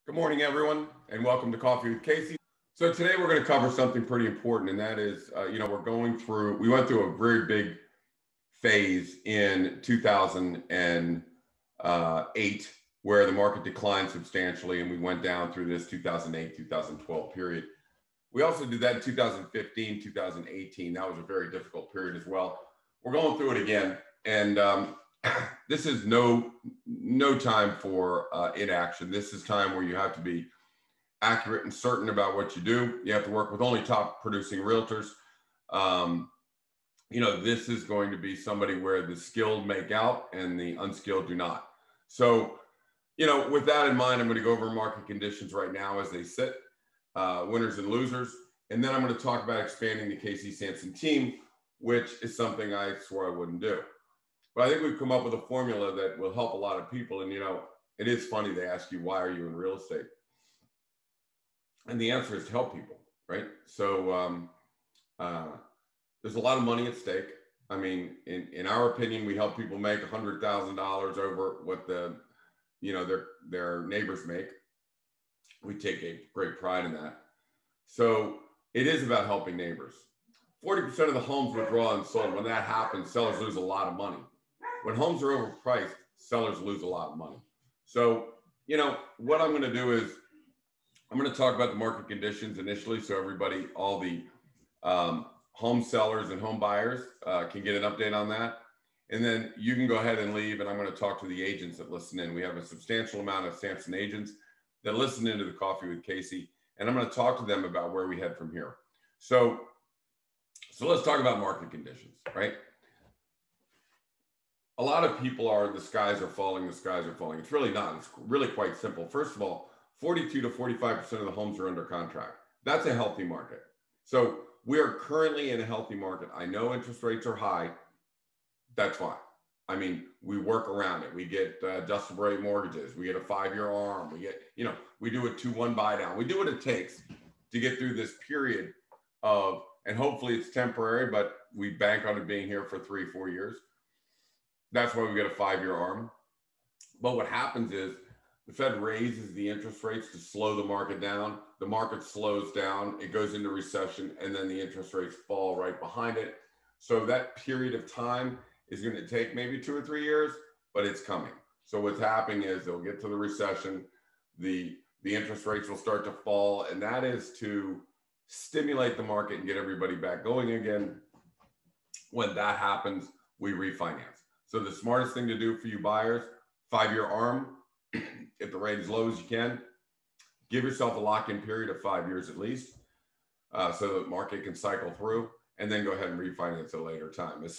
Good morning, everyone, and welcome to Coffee with Casey. So today we're going to cover something pretty important, and that is, we went through a very big phase in 2008 where the market declined substantially, and we went down through this 2008, 2012 period. We also did that in 2015, 2018. That was a very difficult period as well. We're going through it again, and this is no time for inaction. This is time where you have to be accurate and certain about what you do. You have to work with only top producing realtors. This is going to be somebody where the skilled make out and the unskilled do not. So, with that in mind, I'm going to go over market conditions right now as they sit, winners and losers. And then I'm going to talk about expanding the Casey Samson team, which is something I swore I wouldn't do. But I think we've come up with a formula that will help a lot of people. And, it is funny. They ask you, why are you in real estate? And the answer is to help people, right? So there's a lot of money at stake. I mean, in our opinion, we help people make $100,000 over what their neighbors make. We take a great pride in that. So it is about helping neighbors. 40% of the homes withdraw unsold. When that happens, sellers lose a lot of money. When homes are overpriced, sellers lose a lot of money. So, what I'm going to do is I'm going to talk about the market conditions initially, so everybody, all the home sellers and home buyers can get an update on that. And then you can go ahead and leave, and I'm going to talk to the agents that listen in. We have a substantial amount of Samson agents that listen into the Coffee with Casey, and I'm going to talk to them about where we head from here. So let's talk about market conditions, right? A lot of people are, the skies are falling, the skies are falling. It's really not. It's really quite simple. First of all, 42 to 45% of the homes are under contract. That's a healthy market. So we are currently in a healthy market. I know interest rates are high. That's fine. I mean, we work around it. We get adjustable rate mortgages. We get a 5-year ARM. We get, we do a 2-1 buy down. We do what it takes to get through this period of, and hopefully it's temporary, but we bank on it being here for 3-4 years. That's why we get a 5-year ARM. But what happens is the Fed raises the interest rates to slow the market down. The market slows down, it goes into recession, and then the interest rates fall right behind it. So that period of time is going to take maybe 2 or 3 years, but it's coming. So what's happening is they'll get to the recession, the interest rates will start to fall, and that is to stimulate the market and get everybody back going again. When that happens, we refinance. So the smartest thing to do for you buyers, 5-year ARM, if the rate is low as you can, give yourself a lock-in period of 5 years at least, so the market can cycle through, and then go ahead and refinance at a later time. As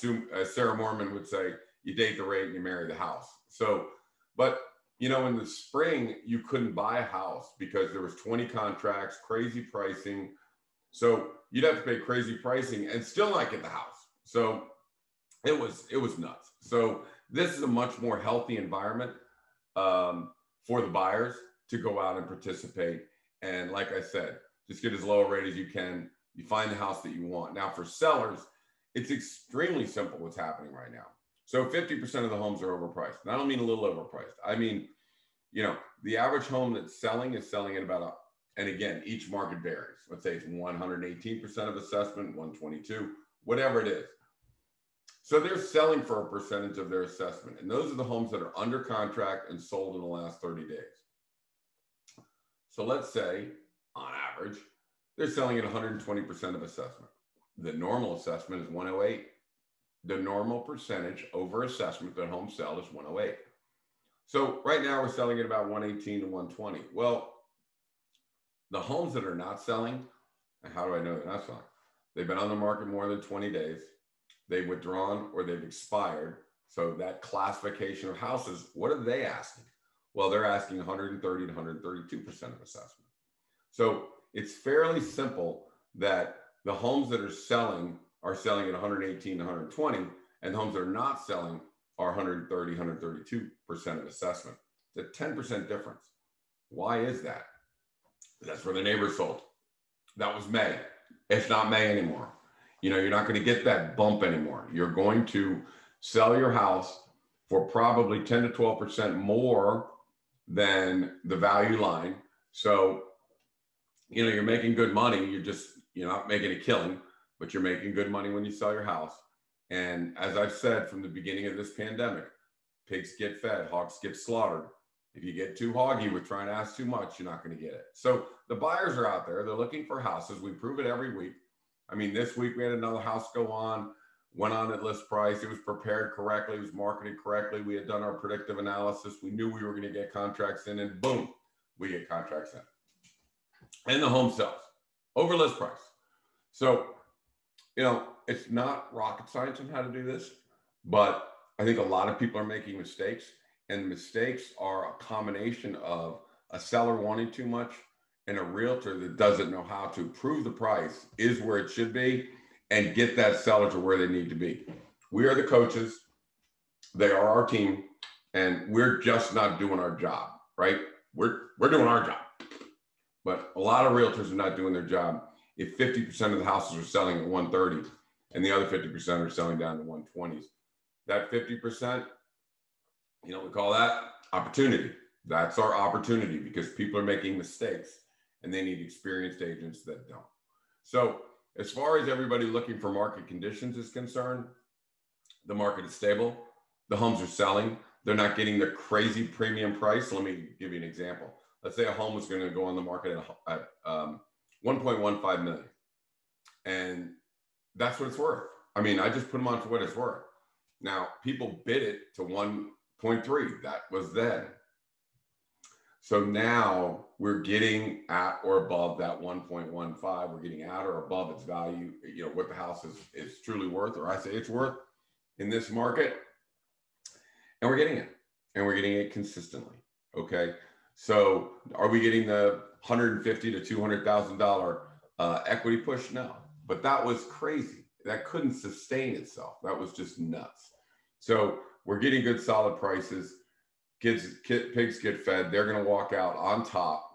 Sarah Mormon would say, you date the rate and you marry the house. So, but in the spring, you couldn't buy a house because there was 20 contracts, crazy pricing. So you'd have to pay crazy pricing and still not get the house. So it was nuts. So this is a much more healthy environment for the buyers to go out and participate. And like I said, just get as low a rate as you can. You find the house that you want. Now for sellers, it's extremely simple what's happening right now. So 50% of the homes are overpriced. And I don't mean a little overpriced. I mean, the average home that's selling is selling at about and again, each market varies. Let's say it's 118% of assessment, 122, whatever it is. So they're selling for a percentage of their assessment. And those are the homes that are under contract and sold in the last 30 days. So let's say, on average, they're selling at 120% of assessment. The normal assessment is 108. The normal percentage over assessment that homes sell is 108. So right now we're selling at about 118 to 120. Well, the homes that are not selling, and how do I know they're not selling? They've been on the market more than 20 days. They've withdrawn or they've expired. So that classification of houses, what are they asking? Well, they're asking 130 to 132% of assessment. So it's fairly simple that the homes that are selling at 118 to 120, and the homes that are not selling are 130, 132% of assessment. It's a 10% difference. Why is that? That's where the neighbor sold. That was May. It's not May anymore. You're not going to get that bump anymore. You're going to sell your house for probably 10 to 12% more than the value line. So, you're making good money. You're not making a killing, but you're making good money when you sell your house. And as I've said from the beginning of this pandemic, pigs get fed, hogs get slaughtered. If you get too hoggy with trying to ask too much, you're not going to get it. So the buyers are out there. They're looking for houses. We prove it every week. I mean, this week we had another house go on, went on at list price. It was prepared correctly. It was marketed correctly. We had done our predictive analysis. We knew we were going to get contracts in, and boom, we get contracts in. And the home sells over list price. So, it's not rocket science on how to do this, but I think a lot of people are making mistakes, and mistakes are a combination of a seller wanting too much and a realtor that doesn't know how to prove the price is where it should be and get that seller to where they need to be. We are the coaches. They are our team, and we're just not doing our job, right? We're doing our job. But a lot of realtors are not doing their job. If 50% of the houses are selling at 130 and the other 50% are selling down to 120s, that 50%, we call that opportunity. That's our opportunity because people are making mistakes and they need experienced agents that don't. So as far as everybody looking for market conditions is concerned, the market is stable. The homes are selling. They're not getting the crazy premium price. Let me give you an example. Let's say a home was going to go on the market at 1.15 million. And that's what it's worth. I mean, I just put them on for what it's worth. Now, people bid it to 1.3. That was then. So now we're getting at or above that 1.15. We're getting at or above its value, what the house is truly worth, or I say it's worth in this market. And we're getting it. And we're getting it consistently. Okay. So are we getting the $150,000 to $200,000 equity push? No, but that was crazy. That couldn't sustain itself. That was just nuts. So we're getting good solid prices. Pigs get fed. They're going to walk out on top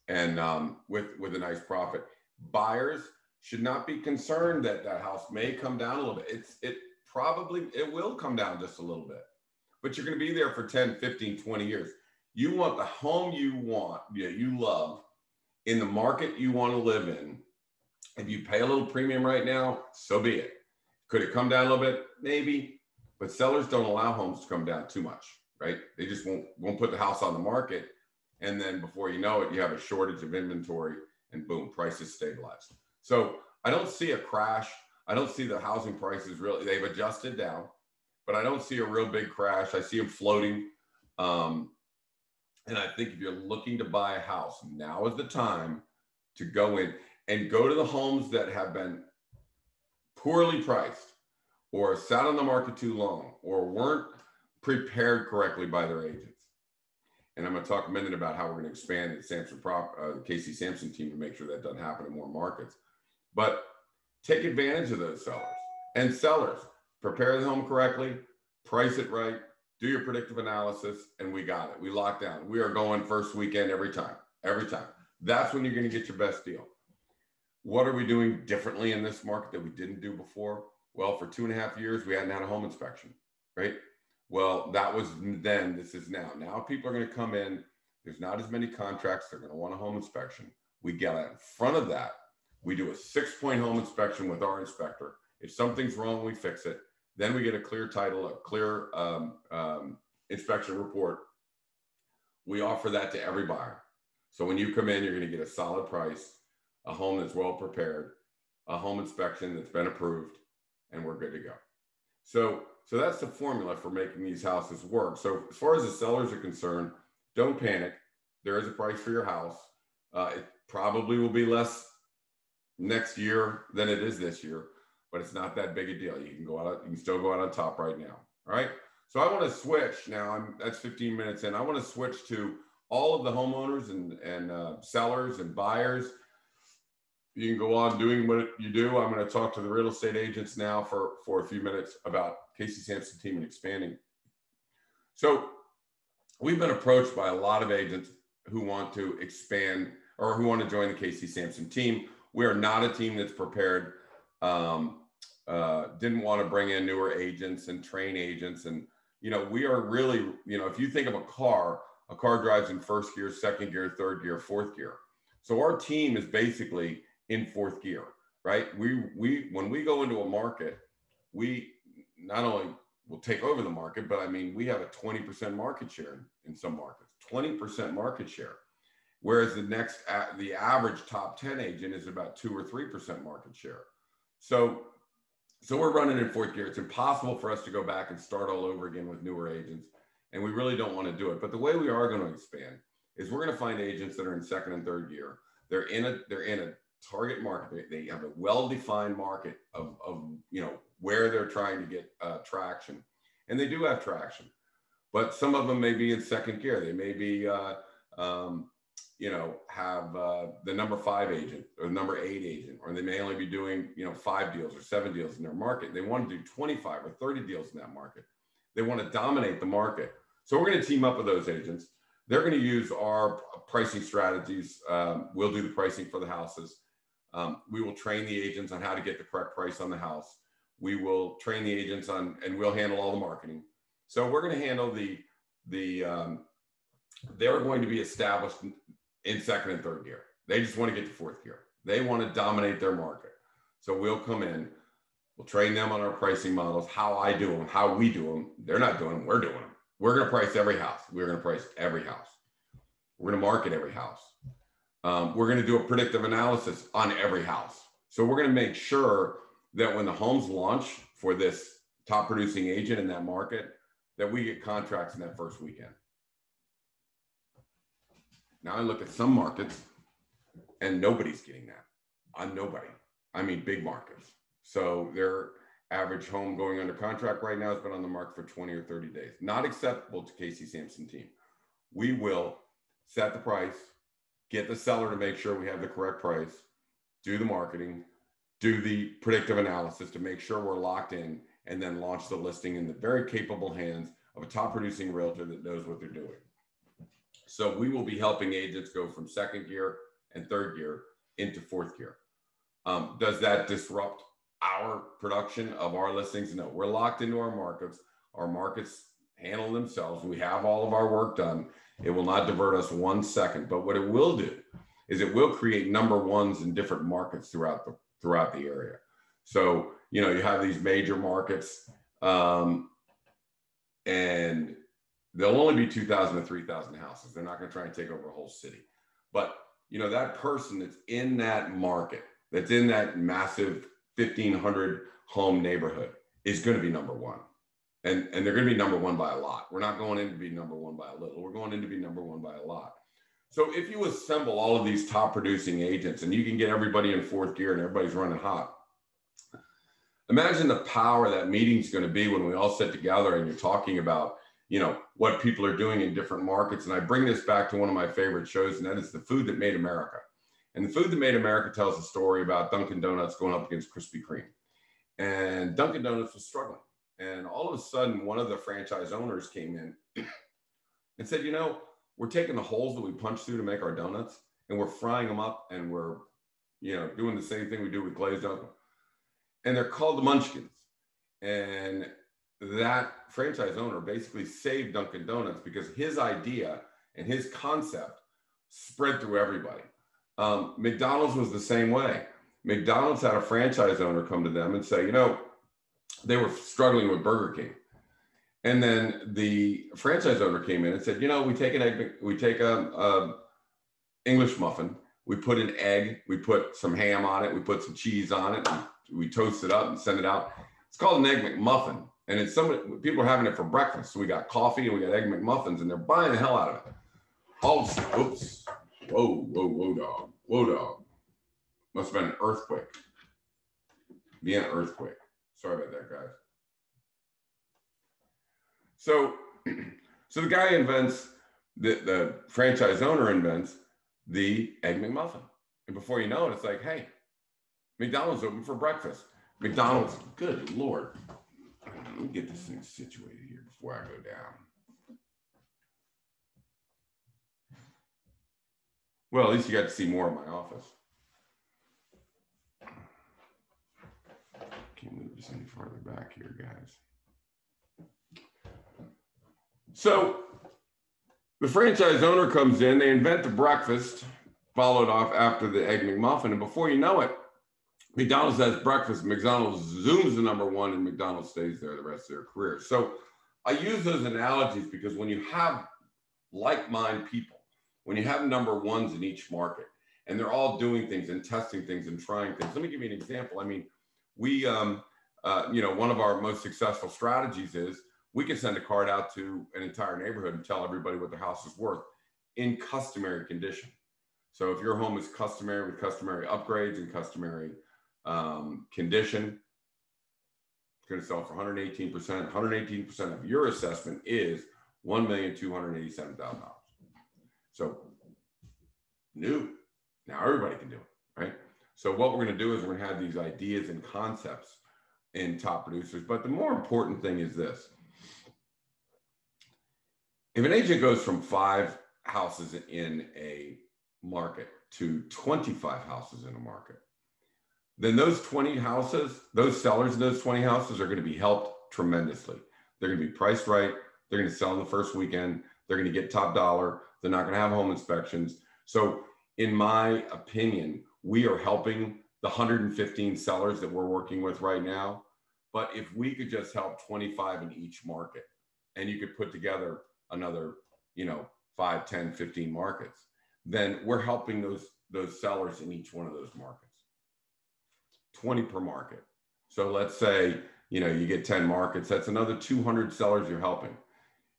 and with a nice profit. Buyers should not be concerned that that house may come down a little bit. It will come down just a little bit, but you're going to be there for 10, 15, 20 years. You want the home you love in the market you want to live in. If you pay a little premium right now, so be it. Could it come down a little bit? Maybe, but sellers don't allow homes to come down too much, right? They just won't put the house on the market. And then before you know it, you have a shortage of inventory and boom, prices stabilize. So I don't see a crash. I don't see the housing prices really, they've adjusted down, but I don't see a real big crash. I see them floating. And I think if you're looking to buy a house, now is the time to go in and go to the homes that have been poorly priced or sat on the market too long or weren't prepared correctly by their agents. And I'm going to talk a minute about how we're going to expand the Casey Samson team to make sure that doesn't happen in more markets. But take advantage of those sellers. And sellers, prepare the home correctly, price it right, do your predictive analysis, and we got it. We locked down. We are going first weekend every time. That's when you're going to get your best deal. What are we doing differently in this market that we didn't do before? Well, for 2.5 years, we hadn't had a home inspection, right? Well, that was then, this is now. Now people are going to come in. There's not as many contracts. They're going to want a home inspection. We get out in front of that. We do a 6-point home inspection with our inspector. If something's wrong, we fix it. Then we get a clear title, a clear inspection report. We offer that to every buyer. So when you come in, you're going to get a solid price, a home that's well prepared, a home inspection that's been approved, and we're good to go. So that's the formula for making these houses work. So as far as the sellers are concerned, don't panic. There is a price for your house. It probably will be less next year than it is this year, but it's not that big a deal. You can still go out on top right now. All right. So I want to switch now. That's 15 minutes in. I want to switch to all of the homeowners and sellers and buyers. You can go on doing what you do. I'm going to talk to the real estate agents now for a few minutes about Casey Samson Team and expanding. So we've been approached by a lot of agents who want to expand or who want to join the Casey Samson Team. We are not a team that's prepared. Didn't want to bring in newer agents and train agents. And, we are really, if you think of a car A car drives in first gear, second gear, third gear, fourth gear. So our team is basically in fourth gear, right? When we go into a market, we not only will take over the market, but I mean, we have a 20% market share in some markets, 20% market share. Whereas the average top 10 agent is about 2 or 3% market share. So we're running in fourth gear. It's impossible for us to go back and start all over again with newer agents. And we really don't want to do it. But the way we are going to expand is we're going to find agents that are in second and third gear. They're in a target market. They have a well-defined market of where they're trying to get traction. And they do have traction. But some of them may be in second gear. They may be, have the number 5 agent or the number 8 agent, or they may only be doing, 5 deals or 7 deals in their market. They want to do 25 or 30 deals in that market. They want to dominate the market. So we're going to team up with those agents. They're going to use our pricing strategies. We'll do the pricing for the houses. We will train the agents on how to get the correct price on the house. We will train the agents on, and we'll handle all the marketing. So we're going to handle they're going to be established in second and third gear. They just want to get to fourth gear. They want to dominate their market. So we'll come in, we'll train them on our pricing models, how I do them, how we do them. They're not doing them, we're doing them. We're going to price every house. We're going to price every house. We're going to market every house. We're going to do a predictive analysis on every house. So we're going to make sure that when the homes launch for this top producing agent in that market, that we get contracts in that first weekend. Now I look at some markets and nobody's getting that. On nobody. I mean, big markets. So their average home going under contract right now has been on the market for 20 or 30 days. Not acceptable to Casey Samson Team. We will set the price, get the seller to make sure we have the correct price, do the marketing, do the predictive analysis to make sure we're locked in, and then launch the listing in the very capable hands of a top producing realtor that knows what they're doing. So we will be helping agents go from second gear and third gear into fourth gear. Does that disrupt our production of our listings? No, we're locked into our markets. Our markets handle themselves. We have all of our work done. It will not divert us 1 second. But what it will do is it will create number ones in different markets throughout the area. So, you have these major markets, and there'll only be 2,000 to 3,000 houses. They're not going to try and take over a whole city. But, that person that's in that market, that's in that massive 1,500 home neighborhood is going to be number one. And they're going to be number one by a lot. We're not going in to be number one by a little. We're going in to be number one by a lot. So if you assemble all of these top producing agents and you can get everybody in fourth gear and everybody's running hot, imagine the power that meeting's going to be when we all sit together and you're talking about, what people are doing in different markets. And I bring this back to one of my favorite shows, and that is The Food That Made America. And The Food That Made America tells a story about Dunkin' Donuts going up against Krispy Kreme. And Dunkin' Donuts was struggling. And all of a sudden, one of the franchise owners came in and said, we're taking the holes that we punch through to make our donuts, and we're frying them up, and we're, doing the same thing we do with glazed donuts. And they're called the Munchkins. And that franchise owner basically saved Dunkin' Donuts because his idea and his concept spread through everybody. McDonald's was the same way. McDonald's had a franchise owner come to them and say, they were struggling with Burger King. And then the franchise owner came in and said, we take an egg, we take a English muffin, we put an egg, we put some ham on it, we put some cheese on it, we toast it up and send it out. It's called an Egg McMuffin. And it's people are having it for breakfast. So we got coffee and we got Egg McMuffins, and they're buying the hell out of it. Oops. Whoa, dog. Whoa, dog. Must have been an earthquake. Be an earthquake. Sorry about that, guys. So the guy invents, the franchise owner invents the Egg McMuffin. And before you know it, it's like, hey, McDonald's open for breakfast. McDonald's, good Lord. Let me get this thing situated here before I go down. Well, at least you got to see more of my office. Can't move this any farther back here, guys. So The franchise owner comes in, they invent the breakfast, followed off after the Egg McMuffin, and before you know it, McDonald's has breakfast, McDonald's zooms to #1, and McDonald's stays there the rest of their career. So I use those analogies because when you have like-minded people, when you have #1s in each market, and they're all doing things and testing things and trying things. Let me give you an example. I mean, we, one of our most successful strategies is we can send a card out to an entire neighborhood and tell everybody what their house is worth in customary condition. So if your home is customary with customary upgrades and customary condition, it's going to sell for 118%. 118% of your assessment is $1,287,000. So new. Now everybody can do it, right? So what we're going to do is we're going to have these ideas and concepts in top producers. But the more important thing is this. If an agent goes from 5 houses in a market to 25 houses in a market, then those 20 houses, those sellers in those 20 houses are going to be helped tremendously. They're going to be priced right. They're going to sell in the first weekend. They're going to get top dollar. They're not going to have home inspections. So in my opinion, we are helping the 115 sellers that we're working with right now. But if we could just help 25 in each market, and you could put together another, 5, 10, 15 markets, then we're helping those sellers in each one of those markets. 20 per market. So let's say, you get 10 markets, that's another 200 sellers you're helping.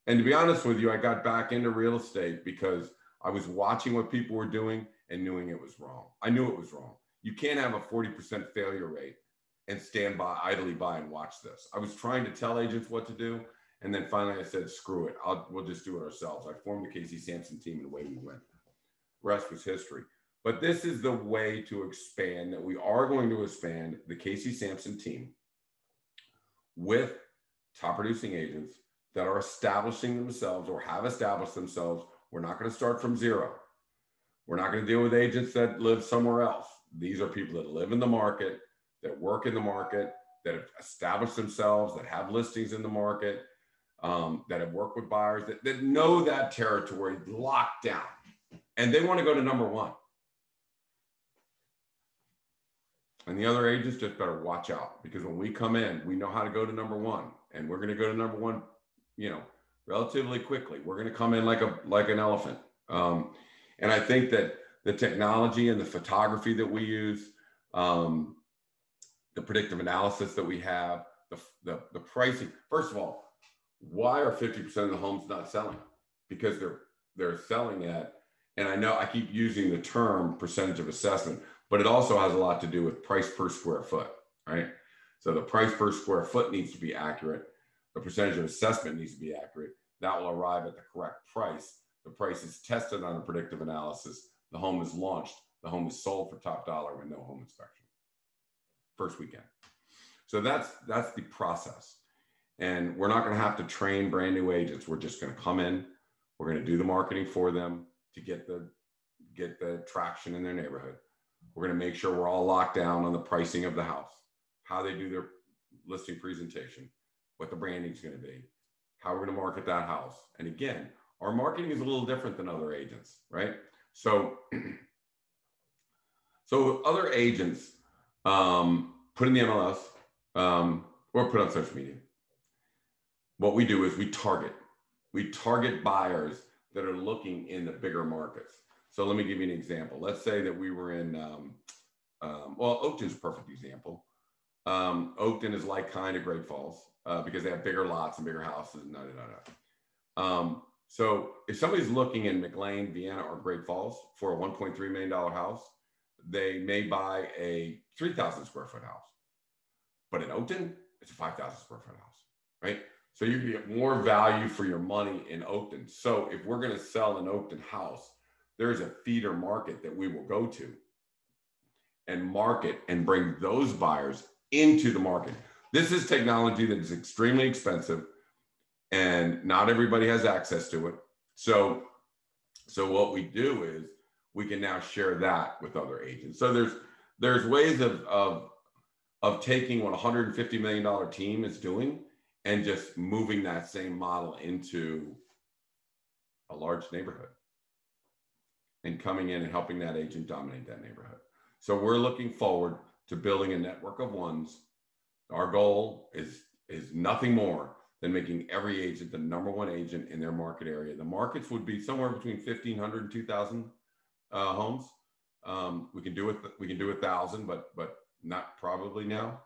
And to be honest with you, I got back into real estate because I was watching what people were doing and knowing it was wrong. I knew it was wrong. You can't have a 40% failure rate and stand by, idly by and watch this. I was trying to tell agents what to do. And then finally I said, screw it. We'll just do it ourselves. I formed the Casey Samson team and away we went. Rest was history. But this is the way to expand, that we are going to expand the Casey Samson team with top producing agents that are establishing themselves or have established themselves. We're not going to start from zero. We're not going to deal with agents that live somewhere else. These are people that live in the market, that work in the market, that have established themselves, that have listings in the market, that have worked with buyers, that know that territory locked down. And they want to go to #1. And the other agents just better watch out, because when we come in, we know how to go to #1, and we're going to go to #1, relatively quickly. We're going to come in like an elephant. And I think that the technology and the photography that we use, the predictive analysis that we have, the pricing. First of all, why are 50% of the homes not selling? Because they're selling at, and I know I keep using the term percentage of assessment, but it also has a lot to do with price per square foot, right? So the price per square foot needs to be accurate. The percentage of assessment needs to be accurate. That will arrive at the correct price. The price is tested on a predictive analysis. The home is launched. The home is sold for top dollar with no home inspection. First weekend. So that's the process. And we're not going to have to train brand new agents. We're just going to come in. We're going to do the marketing for them to get the traction in their neighborhood. We're going to make sure we're all locked down on the pricing of the house, how they do their listing presentation, what the branding is going to be, how we're going to market that house. And again, our marketing is a little different than other agents, right? So other agents put in the MLS or put on social media. What we do is we target buyers that are looking in the bigger markets. So let me give you an example. Let's say that we were in, Oakton's a perfect example. Oakton is like kind of Great Falls because they have bigger lots and bigger houses. So if somebody's looking in McLean, Vienna, or Great Falls for a $1.3 million house, they may buy a 3,000 square foot house. But in Oakton, it's a 5,000 square foot house, right? So you can get more value for your money in Oakton. So if we're going to sell an Oakton house, there's a feeder market that we will go to and market and bring those buyers into the market. This is technology that is extremely expensive and not everybody has access to it. So what we do is we can now share that with other agents. So there's ways of taking what a $150 million team is doing and just moving that same model into a large neighborhood and coming in and helping that agent dominate that neighborhood. So we're looking forward to building a network of ones. Our goal is nothing more than making every agent the #1 agent in their market area. The markets would be somewhere between 1,500 and 2,000 homes. We can do 1,000, but not probably now.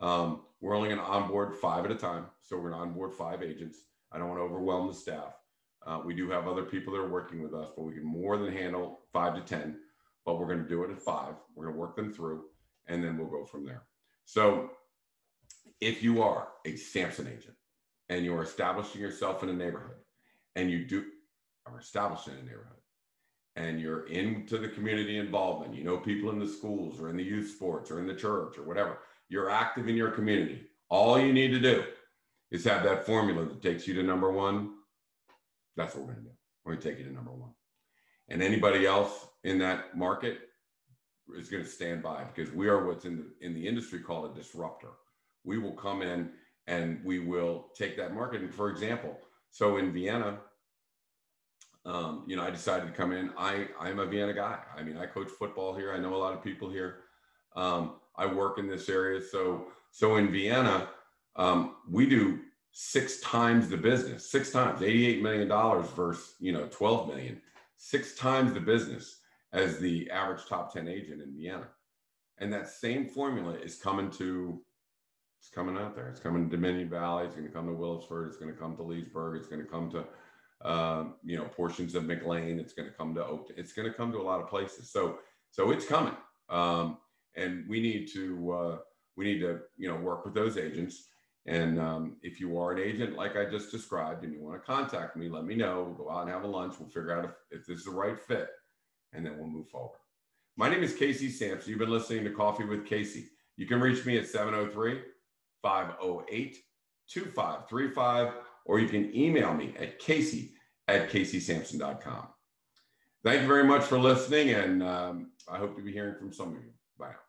We're only going to onboard 5 at a time. So we're going to onboard 5 agents. I don't want to overwhelm the staff. We do have other people that are working with us, but we can more than handle 5 to 10, but we're going to do it at 5. We're going to work them through, and then we'll go from there. So if you are a Samson agent and you're establishing yourself in a neighborhood and you are established in a neighborhood and you're into the community involvement, you know, people in the schools or in the youth sports or in the church or whatever, you're active in your community. All you need to do is have that formula that takes you to #1. That's what we're going to do. We're going to take you to #1. And anybody else in that market is going to stand by, because we are what's in the industry called a disruptor. We will come in and we will take that market. And for example, so in Vienna, you know, I decided to come in. I'm a Vienna guy. I mean, I coach football here. I know a lot of people here. I work in this area. So in Vienna, we do 6 times the business, 6 times, $88 million versus, you know, 12 million, 6 times the business as the average top 10 agent in Vienna. And that same formula is coming out there. It's coming to Dominion Valley. It's going to come to Willisford. It's going to come to Leesburg. It's going to come to, you know, portions of McLean. It's going to come to Oakton. It's going to come to a lot of places. So it's coming. And we need to, you know, work with those agents. And if you are an agent, like I just described, and you want to contact me, let me know. We'll go out and have a lunch. We'll figure out if this is the right fit, and then we'll move forward. My name is Casey Samson. You've been listening to Coffee with Casey. You can reach me at 703-508-2535, or you can email me at casey@caseysamson.com. Thank you very much for listening, and I hope to be hearing from some of you. Bye now.